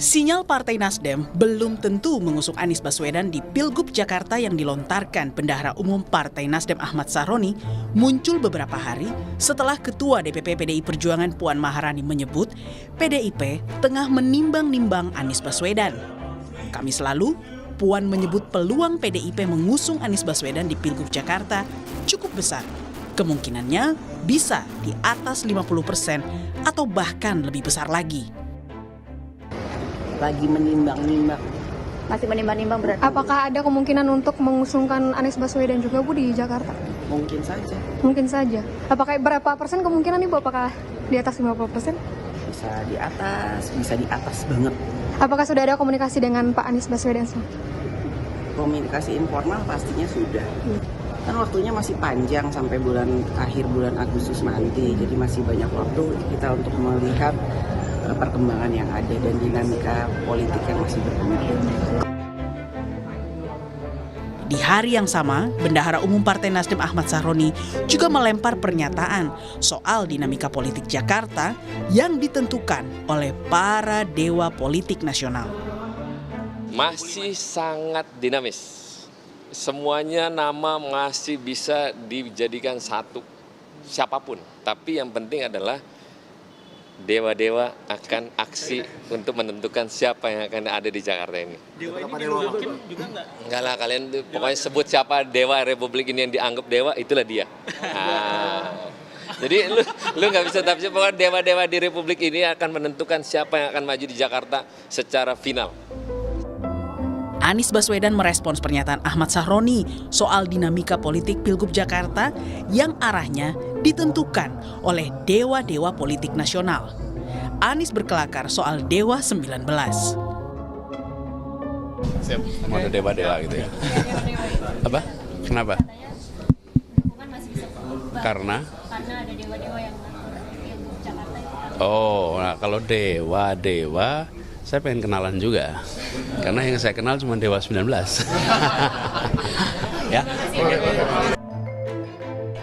Sinyal Partai Nasdem belum tentu mengusung Anies Baswedan di Pilgub Jakarta yang dilontarkan Bendahara Umum Partai Nasdem Ahmad Sahroni muncul beberapa hari setelah Ketua DPP PDI Perjuangan Puan Maharani menyebut PDIP tengah menimbang-nimbang Anies Baswedan. Kamis lalu, Puan menyebut peluang PDIP mengusung Anies Baswedan di Pilgub Jakarta cukup besar. Kemungkinannya bisa di atas 50% atau bahkan lebih besar lagi. Lagi menimbang-nimbang. Masih menimbang-nimbang berarti. Apakah ada kemungkinan untuk mengusungkan Anies Baswedan juga Bu di Jakarta? Mungkin saja. Mungkin saja. Apakah berapa persen kemungkinan Ibu? Apakah di atas 50%? Bisa di atas banget. Apakah sudah ada komunikasi dengan Pak Anies Baswedan? Komunikasi informal pastinya sudah. Kan waktunya masih panjang sampai akhir bulan Agustus nanti. Jadi masih banyak waktu kita untuk melihat perkembangan yang ada dan dinamika politik yang masih berkembang. Di hari yang sama, Bendahara Umum Partai Nasdem Ahmad Sahroni juga melempar pernyataan soal dinamika politik Jakarta yang ditentukan oleh para dewa politik nasional. Masih sangat dinamis. Semuanya nama masih bisa dijadikan satu, siapapun. Tapi yang penting adalah dewa-dewa akan aksi untuk menentukan siapa yang akan ada di Jakarta ini. Dewa ini diroyokin juga nggak? Enggak lah, kalian pokoknya sebut siapa dewa Republik ini yang dianggap dewa, itulah dia. Jadi lu nggak bisa tafsir, pokoknya dewa-dewa di Republik ini akan menentukan siapa yang akan maju di Jakarta secara final. Anies Baswedan merespons pernyataan Ahmad Sahroni soal dinamika politik Pilgub Jakarta yang arahnya ditentukan oleh dewa-dewa politik nasional. Anies berkelakar soal Dewa 19. Siap, mau ada dewa-dewa gitu ya. Apa? Kenapa? Karena ada dewa-dewa yang Pilgub Jakarta itu. oh, nah kalau dewa-dewa saya pengen kenalan juga. Karena yang saya kenal cuma Dewa 19. Ya.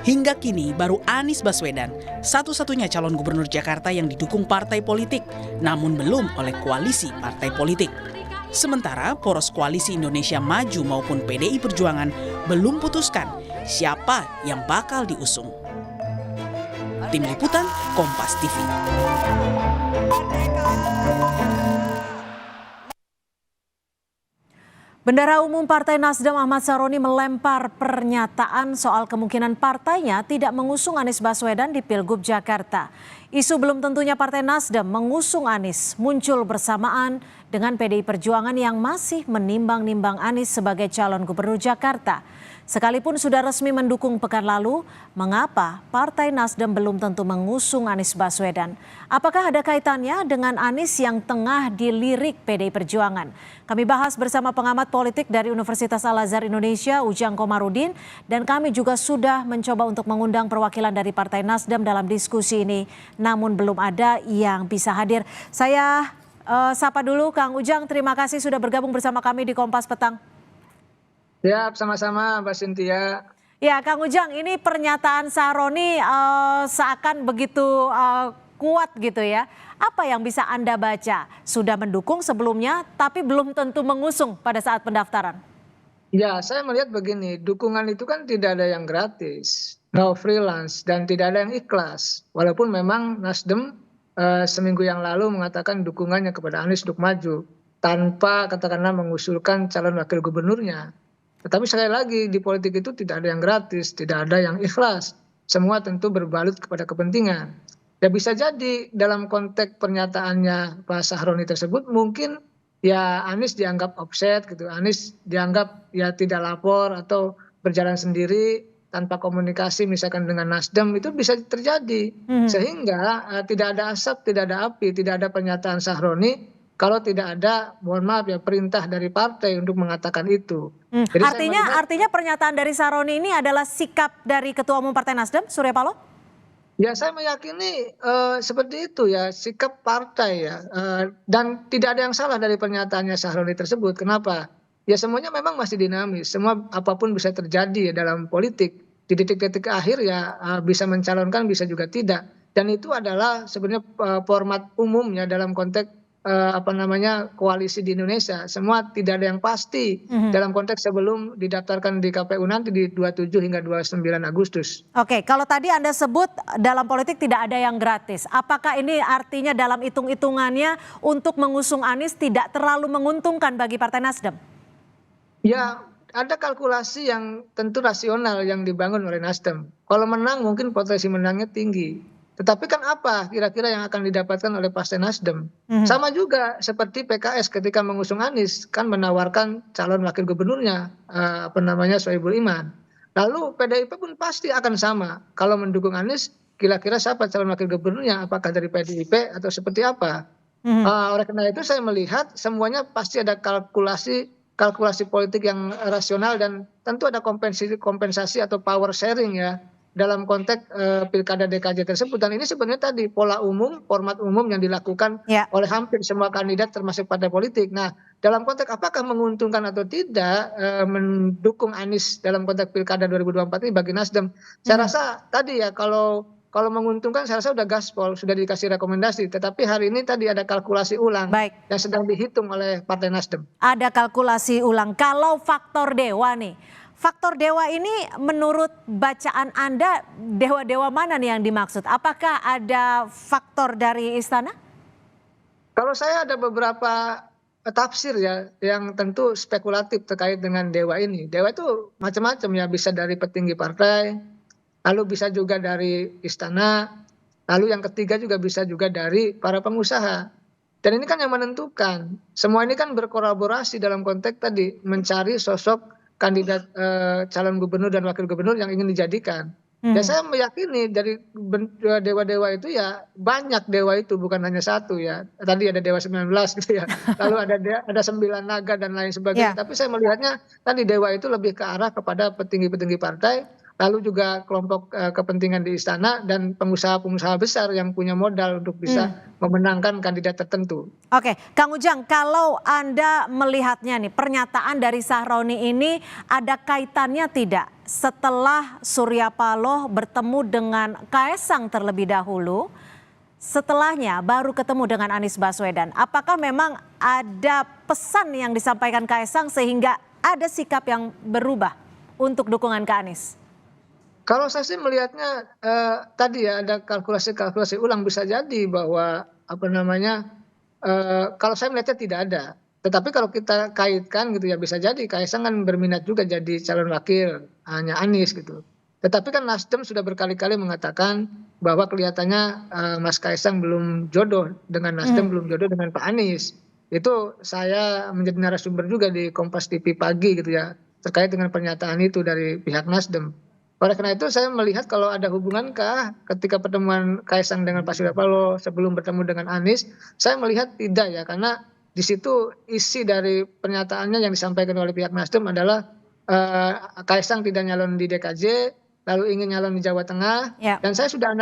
Hingga kini baru Anies Baswedan satu-satunya calon gubernur Jakarta yang didukung partai politik, namun belum oleh koalisi partai politik. Sementara poros koalisi Indonesia Maju maupun PDI Perjuangan belum putuskan siapa yang bakal diusung. Tim Liputan Kompas TV. Bendahara Umum Partai Nasdem Ahmad Sahroni melempar pernyataan soal kemungkinan partainya tidak mengusung Anies Baswedan di Pilgub Jakarta. Isu belum tentunya Partai Nasdem mengusung Anies muncul bersamaan dengan PDI Perjuangan yang masih menimbang-nimbang Anies sebagai calon gubernur Jakarta. Sekalipun sudah resmi mendukung pekan lalu, mengapa Partai Nasdem belum tentu mengusung Anies Baswedan? Apakah ada kaitannya dengan Anies yang tengah dilirik PDI Perjuangan? Kami bahas bersama pengamat politik dari Universitas Al-Azhar Indonesia, Ujang Komarudin, dan kami juga sudah mencoba untuk mengundang perwakilan dari Partai Nasdem dalam diskusi ini, namun belum ada yang bisa hadir. Saya sapa dulu Kang Ujang, terima kasih sudah bergabung bersama kami di Kompas Petang. Ya, sama-sama Mbak Cynthia. Ya, Kang Ujang, ini pernyataan Sahroni seakan begitu kuat gitu ya. Apa yang bisa Anda baca? Sudah mendukung sebelumnya, tapi belum tentu mengusung pada saat pendaftaran. Ya, saya melihat begini, dukungan itu kan tidak ada yang gratis, no freelance, dan tidak ada yang ikhlas. Walaupun memang Nasdem seminggu yang lalu mengatakan dukungannya kepada Anies untuk maju, tanpa katakanlah mengusulkan calon wakil gubernurnya. Tetapi sekali lagi di politik itu tidak ada yang gratis, tidak ada yang ikhlas. Semua tentu berbalut kepada kepentingan. Ya bisa jadi dalam konteks pernyataannya Pak Sahroni tersebut mungkin ya Anies dianggap offset gitu. Anies dianggap ya tidak lapor atau berjalan sendiri tanpa komunikasi misalkan dengan Nasdem, itu bisa terjadi. Sehingga tidak ada asap, tidak ada api, tidak ada pernyataan Sahroni kalau tidak ada, mohon maaf ya, perintah dari partai untuk mengatakan itu. Jadi artinya pernyataan dari Sahroni ini adalah sikap dari Ketua Umum Partai Nasdem, Surya Paloh? Ya saya meyakini seperti itu ya, sikap partai ya. Dan tidak ada yang salah dari pernyataannya Sahroni tersebut. Kenapa? Ya semuanya memang masih dinamis. Semua apapun bisa terjadi ya dalam politik. Di detik-detik akhir ya bisa mencalonkan, bisa juga tidak. Dan itu adalah sebenarnya format umumnya dalam konteks koalisi di Indonesia. Semua tidak ada yang pasti dalam konteks sebelum didaftarkan di KPU nanti di 27 hingga 29 Agustus. Oke, kalau tadi Anda sebut dalam politik tidak ada yang gratis. Apakah ini artinya dalam hitung-hitungannya untuk mengusung Anies tidak terlalu menguntungkan bagi Partai Nasdem? Ya, ada kalkulasi yang tentu rasional yang dibangun oleh Nasdem. Kalau menang mungkin potensi menangnya tinggi. Tetapi kan apa kira-kira yang akan didapatkan oleh Partai Nasdem? Sama juga seperti PKS ketika mengusung Anies kan menawarkan calon wakil gubernurnya Soebul Iman. Lalu PDIP pun pasti akan sama. Kalau mendukung Anies kira-kira siapa calon wakil gubernurnya? Apakah dari PDIP atau seperti apa? Oleh karena itu saya melihat semuanya pasti ada kalkulasi politik yang rasional dan tentu ada kompensasi atau power sharing ya dalam konteks pilkada DKJ tersebut. Dan ini sebenarnya tadi format umum yang dilakukan oleh hampir semua kandidat termasuk partai politik. Nah, dalam konteks apakah menguntungkan atau tidak mendukung Anies dalam konteks pilkada 2024 ini bagi Nasdem? Saya rasa tadi ya kalau menguntungkan saya rasa sudah gaspol, sudah dikasih rekomendasi. Tetapi hari ini tadi ada kalkulasi ulang yang sedang dihitung oleh Partai Nasdem. Ada kalkulasi ulang. Kalau faktor dewa nih, faktor dewa ini menurut bacaan Anda dewa-dewa mana nih yang dimaksud? Apakah ada faktor dari istana? Kalau saya ada beberapa tafsir ya yang tentu spekulatif terkait dengan dewa ini. Dewa itu macam-macam ya, bisa dari petinggi partai, lalu bisa juga dari istana, lalu yang ketiga juga bisa juga dari para pengusaha. Dan ini kan yang menentukan. Semua ini kan berkolaborasi dalam konteks tadi mencari sosok kandidat calon gubernur dan wakil gubernur yang ingin dijadikan. Dan saya meyakini dari dewa-dewa itu ya banyak dewa itu, bukan hanya satu ya. Tadi ada dewa 19 gitu ya. Lalu ada 9 naga dan lain sebagainya. Tapi saya melihatnya tadi dewa itu lebih ke arah kepada petinggi-petinggi partai, lalu juga kelompok kepentingan di istana dan pengusaha-pengusaha besar yang punya modal untuk bisa memenangkan kandidat tertentu. Oke, Kang Ujang, kalau Anda melihatnya nih, pernyataan dari Sahroni ini ada kaitannya tidak setelah Surya Paloh bertemu dengan Kaesang terlebih dahulu, setelahnya baru ketemu dengan Anies Baswedan? Apakah memang ada pesan yang disampaikan Kaesang sehingga ada sikap yang berubah untuk dukungan ke Anies? Kalau saya sih melihatnya tadi ya ada kalkulasi ulang, bisa jadi bahwa kalau saya melihatnya tidak ada. Tetapi kalau kita kaitkan gitu ya bisa jadi Kaesang kan berminat juga jadi calon wakil hanya Anies gitu. Tetapi kan Nasdem sudah berkali-kali mengatakan bahwa kelihatannya Mas Kaesang belum jodoh dengan Nasdem, belum jodoh dengan Pak Anies. Itu saya menjadi narasumber juga di Kompas TV pagi gitu ya terkait dengan pernyataan itu dari pihak Nasdem. Oleh karena itu saya melihat kalau ada hubungankah ketika pertemuan Kaesang dengan Pak Surya Paloh sebelum bertemu dengan Anies, saya melihat tidak ya, karena di situ isi dari pernyataannya yang disampaikan oleh pihak Nasdem adalah Kaesang tidak nyalon di DKJ, lalu ingin nyalon di Jawa Tengah. Dan saya sudah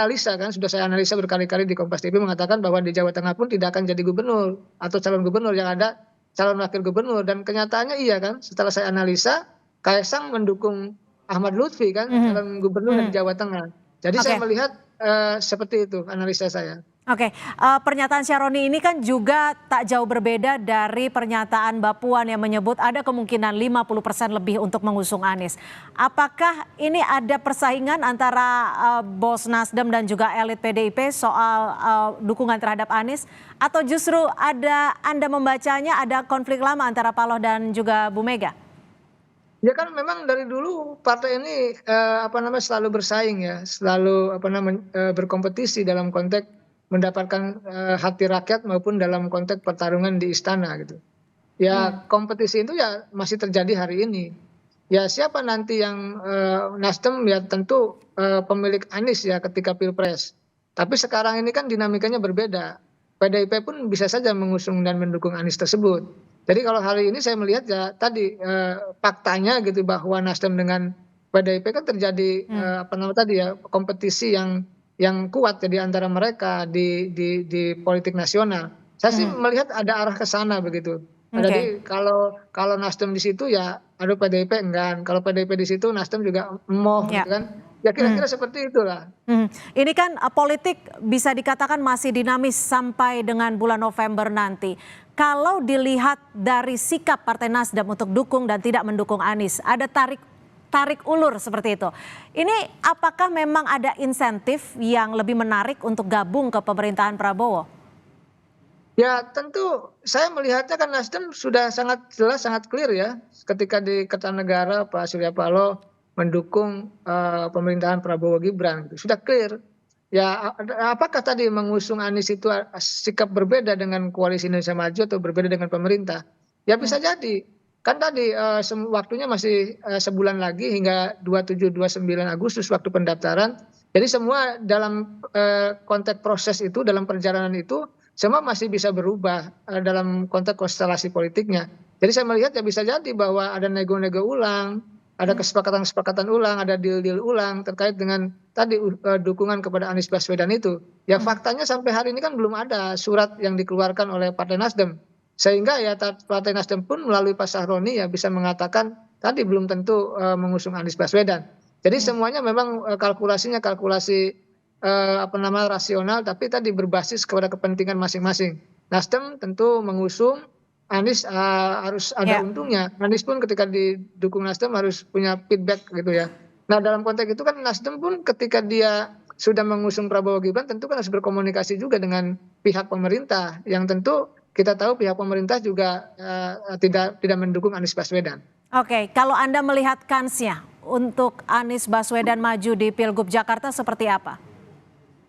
saya analisa berkali-kali di Kompas TV mengatakan bahwa di Jawa Tengah pun tidak akan jadi gubernur atau calon gubernur, yang ada calon wakil gubernur. Dan kenyataannya iya kan, setelah saya analisa Kaesang mendukung Ahmad Lutfi kan calon gubernur di Jawa Tengah. Jadi saya melihat seperti itu analisa saya. Oke, pernyataan Sahroni ini kan juga tak jauh berbeda dari pernyataan Mbak Puan yang menyebut ada kemungkinan 50% lebih untuk mengusung Anies. Apakah ini ada persaingan antara bos Nasdem dan juga elit PDIP soal dukungan terhadap Anies? Atau justru Anda membacanya ada konflik lama antara Paloh dan juga Bu Mega? Ya kan memang dari dulu partai ini selalu bersaing ya, selalu berkompetisi dalam konteks mendapatkan hati rakyat maupun dalam konteks pertarungan di istana gitu. Ya kompetisi itu ya masih terjadi hari ini. Ya siapa nanti yang Nasdem ya tentu pemilik Anies ya ketika Pilpres. Tapi sekarang ini kan dinamikanya berbeda. PDIP pun bisa saja mengusung dan mendukung Anies tersebut. Jadi kalau hari ini saya melihat ya tadi faktanya gitu bahwa Nasdem dengan PDIP kan terjadi kompetisi yang kuat jadi antara mereka di politik nasional. Saya sih melihat ada arah ke sana begitu. Jadi kalau Nasdem di situ ya aduh PDIP enggak. Kalau PDIP di situ Nasdem juga emoh gitu kan. Ya kira-kira seperti itulah. Ini kan politik bisa dikatakan masih dinamis sampai dengan bulan November nanti. Kalau dilihat dari sikap Partai Nasdem untuk dukung dan tidak mendukung Anies, ada tarik ulur seperti itu. Ini apakah memang ada insentif yang lebih menarik untuk gabung ke pemerintahan Prabowo? Ya tentu saya melihatnya kan Nasdem sudah sangat jelas, sangat clear ya. Ketika di Kertanegara Pak Surya Paloh mendukung pemerintahan Prabowo Gibran. Sudah clear. Ya apakah tadi mengusung Anies itu sikap berbeda dengan Koalisi Indonesia Maju atau berbeda dengan pemerintah? Ya bisa jadi. Kan tadi waktunya masih sebulan lagi hingga 27-29 Agustus waktu pendaftaran. Jadi semua dalam konteks proses itu, dalam perjalanan itu, semua masih bisa berubah dalam konteks konstelasi politiknya. Jadi saya melihat ya bisa jadi bahwa ada nego-nego ulang, ada kesepakatan-kesepakatan ulang, ada deal-deal ulang terkait dengan tadi dukungan kepada Anies Baswedan itu. Ya faktanya sampai hari ini kan belum ada surat yang dikeluarkan oleh Partai Nasdem. Sehingga ya Partai Nasdem pun melalui Pak Sahroni ya bisa mengatakan tadi belum tentu mengusung Anies Baswedan. Jadi semuanya memang kalkulasinya kalkulasi rasional, tapi tadi berbasis kepada kepentingan masing-masing. Nasdem tentu mengusung, Anies harus ada untungnya. Anies pun ketika didukung Nasdem harus punya feedback gitu ya. Nah dalam konteks itu kan Nasdem pun ketika dia sudah mengusung Prabowo Gibran tentu kan harus berkomunikasi juga dengan pihak pemerintah yang tentu kita tahu pihak pemerintah juga tidak mendukung Anies Baswedan. Oke, kalau Anda melihat kansnya untuk Anies Baswedan maju di Pilgub Jakarta seperti apa?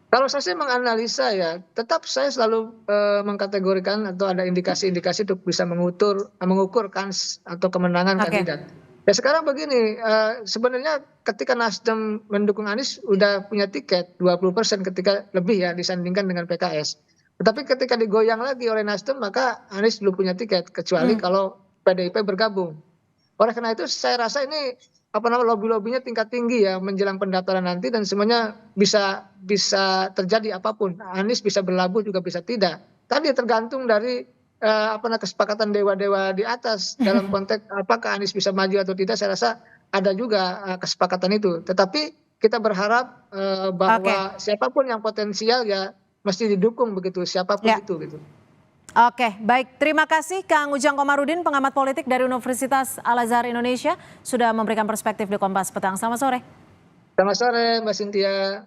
Kalau saya sih menganalisa ya, tetap saya selalu mengkategorikan atau ada indikasi-indikasi untuk bisa mengukur kans atau kemenangan kandidat. Ya sekarang begini, sebenarnya ketika Nasdem mendukung Anies udah punya tiket 20% ketika lebih ya disandingkan dengan PKS. Tetapi ketika digoyang lagi oleh Nasdem maka Anies belum punya tiket kecuali kalau PDIP bergabung. Oleh karena itu saya rasa ini lobby-lobbynya tingkat tinggi ya menjelang pendaftaran nanti dan semuanya bisa terjadi apapun. Anies bisa berlabuh juga bisa tidak. Tadi tergantung dari kesepakatan dewa-dewa di atas dalam konteks apakah Anies bisa maju atau tidak. Saya rasa ada juga kesepakatan itu. Tetapi kita berharap bahwa siapapun yang potensial ya mesti didukung begitu siapapun itu gitu. Oke, baik. Terima kasih Kang Ujang Komarudin, pengamat politik dari Universitas Al-Azhar Indonesia, sudah memberikan perspektif di Kompas Petang. Selamat sore. Selamat sore Mbak Cynthia.